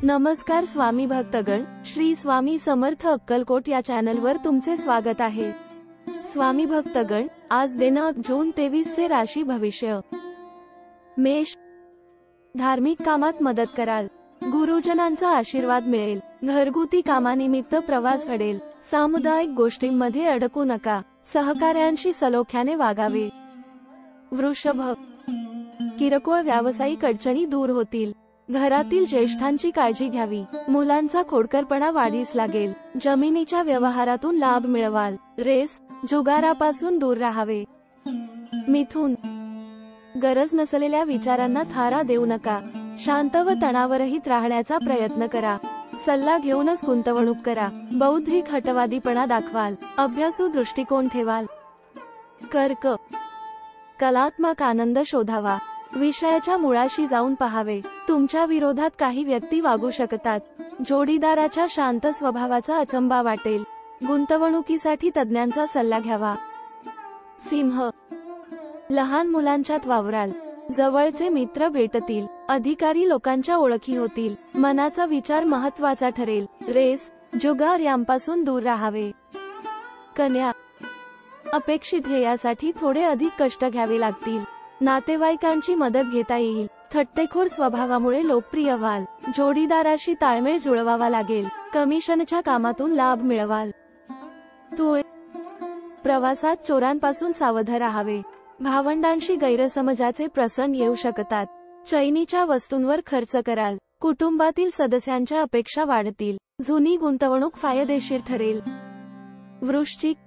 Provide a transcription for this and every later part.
नमस्कार स्वामी भक्तगण, श्री स्वामी समर्थ अक्कलकोट या चॅनलवर तुमचे स्वागत आहे। स्वामी भक्तगण, आज दिनांक जून 23 चे राशी भविष्य। मेष, धार्मिक कामात मदत कराल, गुरुजनांचा आशीर्वाद मिळेल, घरगुती कामानिमित्त प्रवास घडेल, सामुदायिक गोष्टींमध्ये अडकू नका, सहकार्यांशी सलोख्याने वागावे। वृषभ, किरकोळ व्यावसायिक अडचणी दूर होतील, घरातील ज्येष्ठांची काळजी घ्यावी, मुलांचा खोडकरपणा वाढीस लागेल, जमिनीच्या व्यवहारातून लाभ मिळवाल, रेस जुगारापासून दूर राहावे। मिथुन, गरज नसलेल्या विचारांना थारा देऊ नका, शांत व तणावरहित राहण्याचा प्रयत्न करा, सल्ला घेऊनच गुंतवणूक करा, बौद्धिक हटवादीपणा दाखवाल, अभ्यासू दृष्टिकोन ठेवाल। कर्क, कलात्मक आनंद शोधावा, विषयाच्या मुळाशी जाऊन पहावे, तुमच्या विरोधात काही व्यक्ती वागू शकतात, जोडीदाराच्या शांत स्वभावाचा अचंबा वाटेल, गुंतवणुकीसाठी तज्ञांचा सल्ला घ्यावा। सिंह, लहान मुलांच्यात वावराल, जवळचे मित्र भेटतील, अधिकारी लोकांच्या ओळखी होतील, मनाचा विचार महत्त्वाचा ठरेल, रेस जुगार यांपासून दूर राहावे। कन्या, अपेक्षित ध्येयासाठी थोडे अधिक कष्ट घ्यावे लागतील, नातेवाईकांची मदत घेता येईल, थट्टेखोर स्वभावामुळे लोकप्रिय व्हाल, जोडीदाराशी ताळमेळ जुळवावा लागेल, कमिशनच्या कामातून लाभ मिळवाल। तुळ, प्रवासात चोरांपासून सावध राहावे, भावंडांशी गैरसमजाचे प्रसंग येऊ शकतात, चैनीच्या वस्तूंवर खर्च कराल, कुटुंबातील सदस्यांच्या अपेक्षा वाढतील, जुनी गुंतवणूक फायदेशीर ठरेल। वृश्चिक,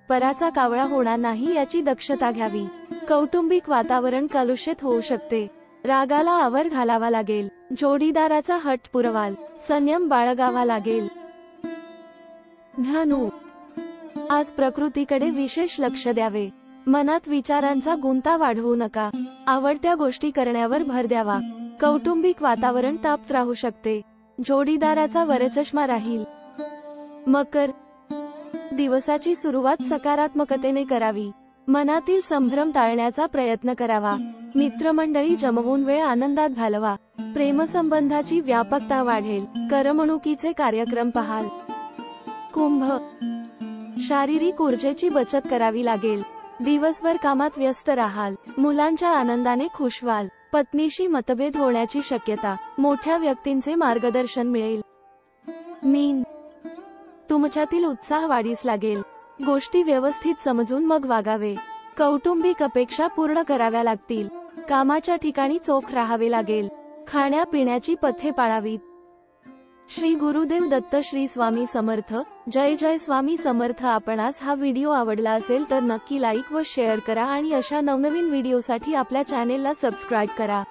पराचा कावळा होणार नाही याची दक्षता घ्यावी, कौटुंबिक वातावरण कलुषित होऊ शकते, रागाला आवर घालावा लागेल, जोडीदाराचा हट पुरवाल, संयम बाळगावा लागेल। धनु, आज प्रकृतीकडे विशेष लक्ष द्यावे, मनात विचारांचा गुंता वाढवू नका, आवडत्या गोष्टी करण्यावर भर द्यावा, कौटुंबिक वातावरण तापत राहू शकते, जोडीदाराचा वरचष्मा राहील। मकर, दिवसाची सुरुवात सकारात्मकतेने करावी, मनातील संभ्रम टाळण्याचा प्रयत्न करावा, मित्रमंडळी जमवून वेळ आनंदात घालवा, प्रेमसंबंधाची व्यापकता वाढेल, करमणुकीचे कार्यक्रम पहाल। कुंभ, शारीरिक ऊर्जेची बचत करावी लागेल, दिवसभर कामात व्यस्त राहाल, मुलांच्या आनंदाने खुश व्हाल, पत्नीशी मतभेद होण्याची शक्यता, मोठ्या व्यक्तींचे मार्गदर्शन मिळेल। मीन, तुमच्यातील उत्साह वाढीस लागेल, गोष्टी व्यवस्थित समजून मग वागावे, कौटुंबिक अपेक्षा पूर्ण कराव्या लागतील, कामाच्या ठिकाणी चोख राहावे लागेल, खाण्यापिण्याची पथ्ये पाळावीत। श्री गुरुदेव दत्त, श्री स्वामी समर्थ। जय जय स्वामी समर्थ। आपणास हा व्हिडिओ आवडला असेल तर नक्की लाईक व शेअर करा आणि अशा नवनवीन व्हिडिओसाठी आपल्या चॅनेलला सबस्क्राईब करा।